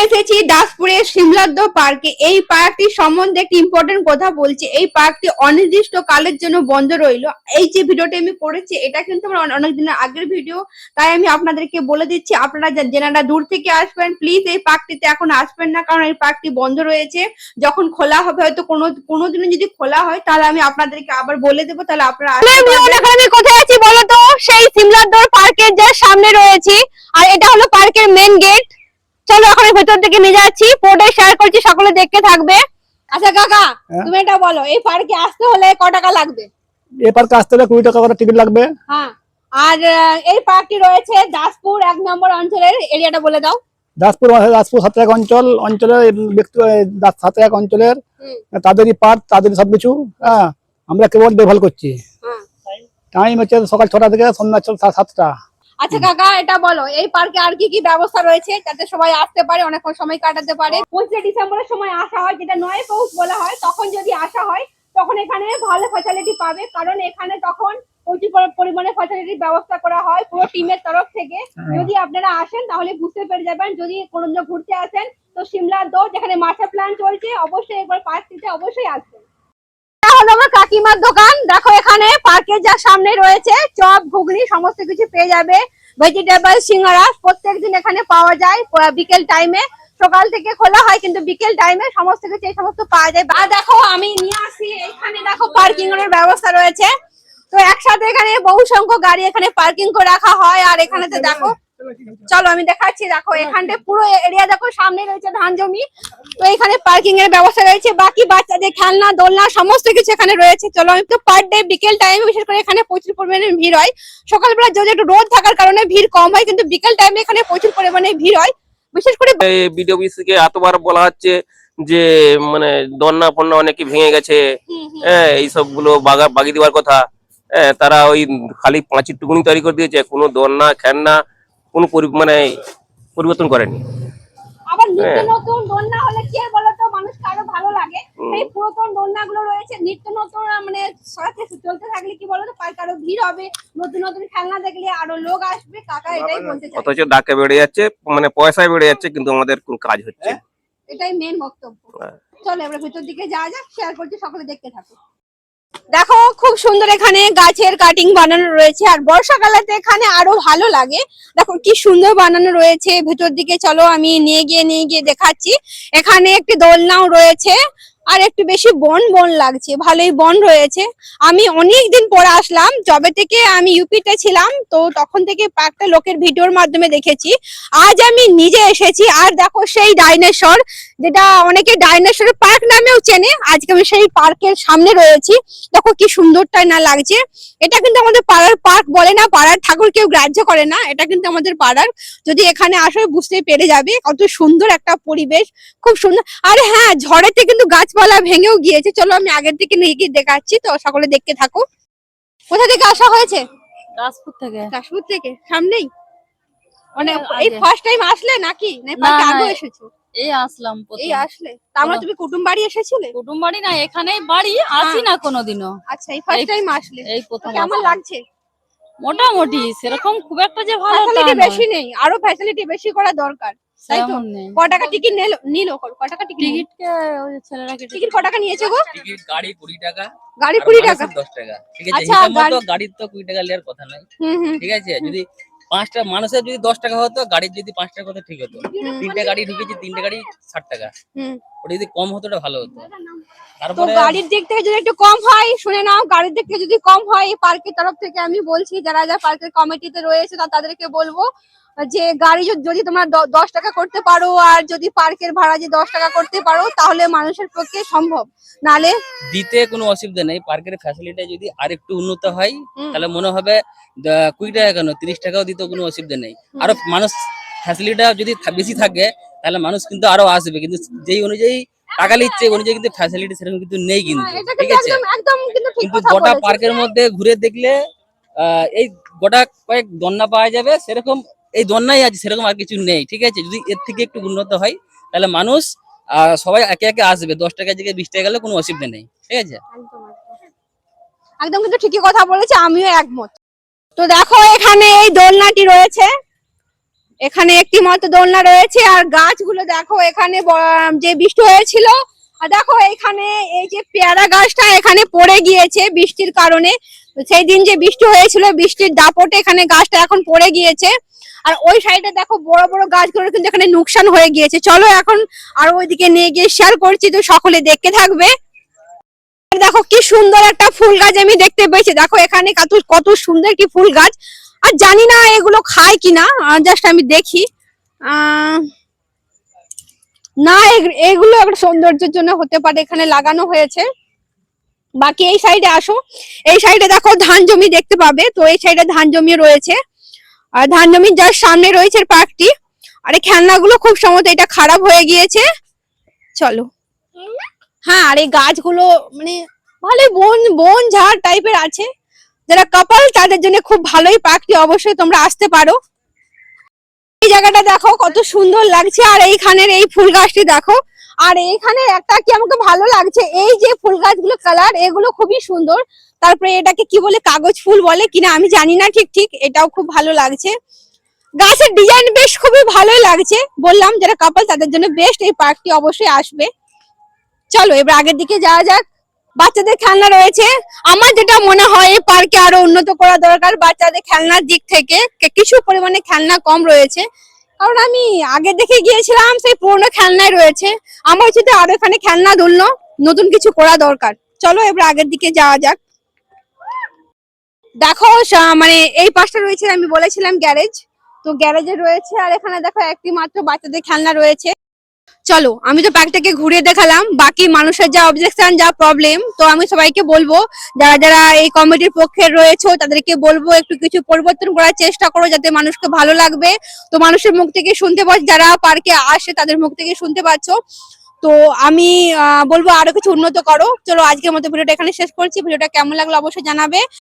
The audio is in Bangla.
এসেছি দাসপুরের সিমলাদ্দ পার্কে। এই পার্কটি সম্বন্ধে একটি ইম্পর্টেন্ট কথা বলছি। এই পার্কটি অনির্দিষ্ট কালের জন্য বন্ধ রইল। এই যে ভিডিওটি আমি করেছি এটা কিন্তু আমার অনেক দিনের আগের ভিডিও, তাই আমি আপনাদেরকে বলে দিচ্ছি, আপনারা যারা দূর থেকে আসবেন প্লিজ এই পার্কটিতে এখন আসবেন না, কারণ এই পার্কটি বন্ধ রয়েছে। যখন খোলা হবে, হয়তো কোনোদিনও যদি খোলা হয় তাহলে আমি আপনাদেরকে আবার বলে দেবো, তাহলে আপনারা আসতে পারবেন। আমি কোথায় আছি বলো তো? সেই সিমলাদ্দ পার্কের যে সামনে রয়েছি, আর এটা হলো পার্কের মেইন গেট। চলো এখন ভেতর থেকে নিয়ে যাচ্ছি, পুরোটা শেয়ার করছি, সকলে দেখতে থাকবে। আচ্ছা কাকা, তুমি এটা বলো, এই পার্কে আসতে হলে ক টাকা লাগবে? এই পার্কে আসতে হলে 20 টাকা করে টিকিট লাগবে। হ্যাঁ, আর এই পার্কটি রয়েছে দাসপুর 1 নম্বর অঞ্চলের। এরিয়াটা বলে দাও। দাসপুর 7 অঞ্চলের ব্যক্তি, 7 অঞ্চলের তাদেরই পার্ক, তাদেরই সবকিছু। হ্যাঁ, আমরা কেবল দেখভাল করছি। টাইম হচ্ছে সকাল 6টা থেকে সন্ধ্যা 7টা। আচ্ছা কাকা, এটা বলো, এই পার্কে আর কি কি ব্যবস্থা রয়েছে যাতে সবাই আসতে পারে, অনেকক্ষণ সময় কাটাতে পারে? 25 ডিসেম্বরের সময় আসা হয়, যেটা 9 পৌষ বলা হয়, তখন যদি আসা হয় তখন এখানে ভালো ফ্যাসিলিটি পাবে, কারণ এখানে তখন প্রচুর পরিমাণে ফ্যাসিলিটির ব্যবস্থা করা হয় পুরো টিমের তরফ থেকে। যদি আপনারা আসেন তাহলে বুঝতে পেরে যাবেন। যদি কোনোদিন ঘুরতে আসেন তো সিমলাদ্দ, যেখানে মাস্টার প্ল্যান চলছে, অবশ্যই একবার পার্কটিতে অবশ্যই আসবেন। আমার কাকিমার দোকান দেখো, এখানে পার্কের যা সামনে রয়েছে চপ ঘুগনি সমস্ত কিছু পেয়ে যাবে। ভেজিটেবল সিঙ্গারা প্রত্যেকদিন এখানে পাওয়া যায় বিকেল টাইমে। সকাল থেকে খোলা হয় কিন্তু বিকেল টাইমে সমস্ত কিছু এই সমস্ত পাওয়া যায়। আর দেখো আমি নিয়ে আসি, এখানে দেখো পার্কিং এর ব্যবস্থা রয়েছে। তো একসাথে এখানে বহু সংখ্যক গাড়ি এখানে পার্কিং করে রাখা হয়। আর এখানে তো দেখো, চলো আমি দেখাচ্ছি, দেখো এখানটা পুরো এরিয়া দেখো, সামনে রয়েছে ধান জমি। তো এখানে পার্কিং এর ব্যবস্থা রয়েছে, বাকি বাচ্চাদের খেলনা দোলনা সমস্ত কিছু এখানে রয়েছে। চলো আমি তো পার ডে বিকেল টাইমে বিশেষ করে এখানে প্রচুর পরিমাণে ভিড় হয়। সকালবেলা যদি একটু রোদ থাকার কারণে ভিড় কম হয়, কিন্তু বিকেল টাইমে এখানে প্রচুর পরিমাণে ভিড় হয়, বিশেষ করে। বিডিওবিসিকে এতবার বলা হচ্ছে যে মানে দন্না ফন্না অনেকে ভেঙে গেছে, হ্যাঁ এইসব গুলো বাগিয়ে দেওয়ার কথা। হ্যাঁ, তারা ওই খালি পাঁচির টুকুনি তৈরি করে দিয়েছে, কোনো দন্না খেলনা কোনো মানে পরিবর্তন করেনি। আবার নিত্য নতুন দোলনা হলে কি আর বলতো, মানুষকে আরো ভালো লাগে। এই পুরাতন দোলনা গুলো রয়েছে, নিত্য নতুন মানে চলতে থাকলে কি বলতো, পার্ক আরো ভিড় হবে, নতুন নতুন খেলনা দেখলে আরো লোক আসবে। কাকা এটাই বলতে চাই। অথচ ডাকে বেড়ে যাচ্ছে, মানে পয়সায় বেড়ে যাচ্ছে, কিন্তু আমাদের কোন কাজ হচ্ছে। এটাই মেন বক্তব্য। চলো এবার ভেতর দিকে যাওয়া যাক, শেয়ার করছি, সকলে দেখতে থাকো। দেখো খুব সুন্দর এখানে গাছের কাটিং বানানো রয়েছে, আর বর্ষাকালেতে এখানে আরো ভালো লাগে। দেখো কি সুন্দর বানানো রয়েছে ভেতর দিকে। চলো আমি নিয়ে গিয়ে দেখাচ্ছি। এখানে একটি দোলনাও রয়েছে, আর একটু বেশি বন বন লাগছে, ভালোই বন রয়েছে। আমি অনেকদিন পরে আসলাম, যবে থেকে আমি ইউপিতে ছিলাম তো তখন থেকে পার্কটা লোকের ভিডিওর মাধ্যমে দেখেছি। আজ আমি নিজে এসেছি, আর দেখো সেই ডাইনোসর, যেটা অনেকে ডাইনোসরের পার্ক নামেও চেনে, আজকে আমি সেই পার্কের সামনে রয়েছি। দেখো কি সুন্দরটাই না লাগছে। এটা কিন্তু আমাদের পাড়ার পার্ক বলে না, পাড়ার ঠাকুর কেউ গ্রাহ্য করে না, এটা কিন্তু আমাদের পাড়ার। যদি এখানে আসো বুঝতে পেরে যাবে কত সুন্দর একটা পরিবেশ, খুব সুন্দর। আর হ্যাঁ, ঝড়েতে কিন্তু গাছপালা ভেঙেও গিয়েছে। চলো আমি আগের দিকে নিয়ে গিয়ে দেখাচ্ছি, তো সকলে দেখতে থাকো। কোথা থেকে আসা হয়েছে? দাসপুর থেকে। দাসপুর থেকে, সামনেই। মানে এই ফার্স্ট টাইম আসলে নাকি না পার্কে আগে এসেছো? এই আসলাম প্রথম। এই আসলে তারপর তুমি কুটুম বাড়ি এসেছিলে? কুটুম বাড়ি না, এখানেই বাড়ি, আসি না কোনোদিনও। আচ্ছা, এই ফার্স্ট টাইম আসলে, এই প্রথম। কেমন লাগছে? মোটামুটি, সেরকম খুব একটা যে ভালো তা ফ্যাসিলিটি নয়। বেশি নেই, আরো ফ্যাসিলিটি বেশি করা দরকার, তাই তো? তেমন নেই। ক টাকা টিকিট নিল? ক টাকা টিকিট? টিকিটকে ওই ছেলেরা কেটে। টিকিট ক টাকা নিয়েছে গো? টিকিট গাড়ি 20 টাকা, গাড়ি আর 20 টাকা। মানুষের 10 টাকা। ঠিক আছে, আচ্ছা, হিসাব মতো গাড়ির তো 20 টাকা নেওয়ার কথা নয়। ঠিক আছে, যদি 5টা মানুষের যদি 10 টাকা হতো, গাড়ির যদি 5 টাকা হতো ঠিক হতো। 3টে গাড়ি ঢুকেছে, 3টে গাড়ি 60 টাকা। ওটা যদি কম হতো ওটা ভালো হতো। তো তারপরে গাড়ির দিক থেকে যদি একটু কম হয়, শুনে নাও, গাড়ির দিক থেকে যদি কম হয়, পার্কের তরফ থেকে আমি বলছি, যারা যারা পার্কের কমিটিতে রয়েছে তাদেরকে বলবো যে গাড়ি যদি তোমরা 10 টাকা করতে পারো, আর যদি পার্কের ভাড়া যে 10 টাকা করতে পারো, তাহলে মানুষের পক্ষে সম্ভব। নালে দিতে কোনো অসুবিধা নেই। পার্কের ফ্যাসিলিটি যদি আরেকটু উন্নত হয় তাহলে মনে হবে 20 টাকা কেন 30 টাকাও দিতে কোনো অসুবিধা নেই। আরো মানুষ ফ্যাসিলিটিটা যদি বেশি থাকে তাহলে মানুষ কিন্তু আরো আসবে, কিন্তু যেই অনুযায়ী টাকা নিচ্ছে অনুযায়ী কিন্তু ফ্যাসিলিটি সেরকম কিন্তু নেই কিন্তু। ঠিক আছে, একদম কিন্তু ঠিক কিন্তু কথা গোটা বলেছো। পার্কের মধ্যে ঘুরে দেখলে এই গোটা কয়েক দন্না পাওয়া যাবে, সেরকম এই দন্নাই আছে, সেরকম আর কিছু নেই। ঠিক আছে, যদি এর থেকে একটু উন্নত হয় তাহলে মানুষ সবাই একে একে আসবে। 10 টাকা জায়গায় 20 টাকা গেলে কোনো অসুবিধা নেই। ঠিক আছে, একদম কিন্তু ঠিকই কথা বলেছে, আমিও একমত। তো দেখো এখানে এই দোলনাটি রয়েছে, এখানে একটি মাত্র দোলনা রয়েছে। আর গাছগুলো দেখো, এখানে যে বৃষ্টি হয়েছিল, আর দেখো এখানে এই যে পেয়ারা গাছটা এখানে পড়ে গিয়েছে বৃষ্টির কারণে। সেই দিন যে বৃষ্টি হয়েছিল, বৃষ্টির দাপটে এখানে গাছটা এখন পড়ে গিয়েছে। আর ওই সাইডে দেখো বড় বড় গাছগুলো কিন্তু এখানে নুকসান হয়ে গিয়েছে। চলো এখন আর ওইদিকে নিয়ে গিয়ে শেয়ার করছি, তো সকলে দেখতে থাকবে। আর দেখো কি সুন্দর একটা ফুল গাছ আমি দেখতে পেয়েছি। দেখো এখানে কত কত সুন্দর কি ফুল গাছ। আর জানি না এগুলো খায় কিনা, জাস্ট আমি দেখি। না, এগুলো একটা সৌন্দর্যের জন্য হতে পারে, এখানে লাগানো হয়েছে। বাকি এই সাইডে আসো, এই সাইডে দেখো ধান জমি দেখতে পাবে। তো এই সাইডে ধান জমি রয়েছে, আর ধান জমির যার সামনে রয়েছে পার্কটি। আর এই খেলনাগুলো খুব সম্ভবত এটা খারাপ হয়ে গিয়েছে। চলো। হ্যাঁ, আর এই গাছগুলো মানে ভালোই বন বন ঝাড় টাইপের আছে। যারা কাপল তাদের জন্য খুব ভালোই পার্কটি, অবশ্যই তোমরা আসতে পারো। এই জায়গাটা দেখো কত সুন্দর লাগছে। আর এইখানের এই ফুল গাছটি দেখো। আর এইখানে একটা কি আমাকে ভালো লাগছে, এই যে ফুল গাছগুলো কালার এগুলো খুবই সুন্দর। তারপরে এটাকে কি বলে, কাগজ ফুল বলে কিনা আমি জানি না ঠিক ঠিক, এটাও খুব ভালো লাগছে। গাছের ডিজাইন বেশ খুবই ভালোই লাগছে। বললাম যারা কাপল তাদের জন্য বেস্ট এই পার্কটি, অবশ্যই আসবে। চলো এবার আগের দিকে যাওয়া যাক। বাচ্চাদের খেলনা রয়েছে। আমার যেটা মনে হয় এই পার্কে আরো উন্নত করা দরকার বাচ্চাদের খেলনার দিক থেকে। কিছু পরিমাণে খেলনা কম রয়েছে, কারণ আমি আগে দেখে গিয়েছিলাম সেই পুরোনো খেলনায় রয়েছে। আমার উচিত আরো এখানে খেলনা ধুলনো নতুন কিছু করা দরকার। চলো এবার আগের দিকে যাওয়া যাক। দেখো মানে এই পাশটা রয়েছে, আমি বলেছিলাম গ্যারেজ, তো গ্যারেজে রয়েছে। আর এখানে দেখো একটি মাত্র বাচ্চাদের খেলনা রয়েছে। চলো, আমি তো পার্কটাকে ঘুরিয়ে দেখালাম। বাকি মানুষের যা অবজেকশন, যা প্রবলেম, তো আমি সবাইকে বলবো যারা যারা এই কমিটির পক্ষে রয়েছে তাদেরকে বলবো একটু কিছু পরিবর্তন করার চেষ্টা করো, যাতে মানুষকে ভালো লাগবে। তো মানুষের মুখ থেকে শুনতে পাচ্ছ, যারা পার্কে আসে তাদের মুখ থেকে শুনতে পাচ্ছ। তো আমি বলবো আরো কিছু উন্নত করো। চলো আজকের মতো ভিডিওটা এখানে শেষ করছি। ভিডিওটা কেমন লাগলো অবশ্যই জানাবে।